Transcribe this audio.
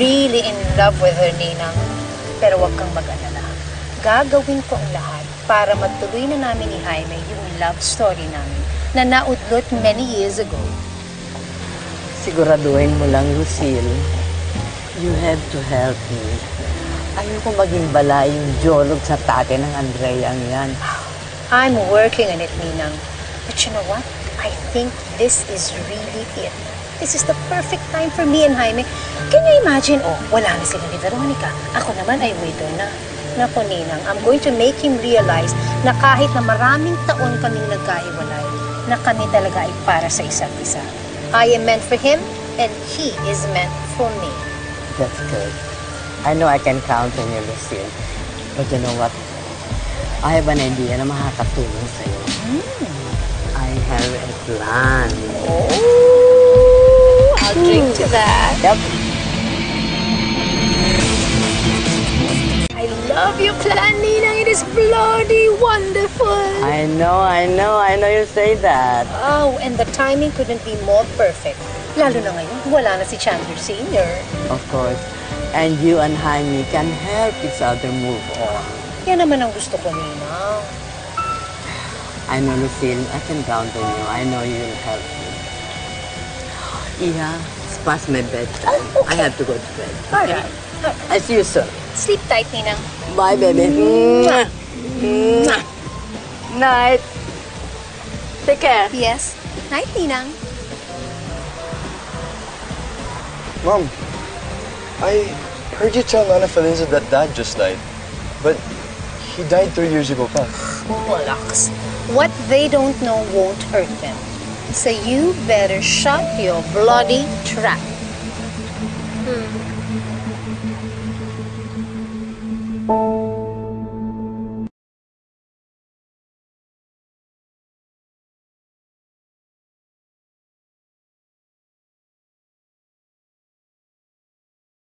really in love with her, Ninang. Pero huwag kang mag-alala. Gagawin ko ang lahat para matuloy na namin ni Jaime yung love story namin na naudlot many years ago. Siguraduhin mo lang, Lucille. You have to help me. Ayoko maging bala yung jolog sa tate ng Andreang yan. I'm working on it, Ninang. But you know what? I think this is really it. This is the perfect time for me and Jaime. Can you imagine? Oh, wala na sila ni Veronica. Ako naman ay widow na. Naku, Ninang, I'm going to make him realize na kahit na maraming taon kaming nagkahiwalay, na kami talaga ay para sa isa't isa. I am meant for him, and he is meant for me. That's good. I know I can count on you, Lucille. But you know what? I have an idea na makakatulong sa'yo. I have a plan. Oh, I'll drink to that. Yep. I love your plan, Ninang. It is bloody wonderful. I know you say that. Oh, and the timing couldn't be more perfect. Lalo na ngayon, wala na si Chandler Sr. Of course. And you and Jaime can help each other move on. Yan naman ang gusto ko, Ninang. I know, Lucille, I can count on you. I know you will help me. Iha, it's past my bedtime. Oh, okay. I have to go to bed. All right. I see you soon. Sleep tight, Ninang. Bye, baby. Mwah. Mwah. Night. Take care. Yes. Night, Ninang. Mom, I heard you tell Nana Felinza that Dad just died. But he died 3 years ago pa. Relax. What they don't know won't hurt them. So you better shut your bloody trap. Hmm.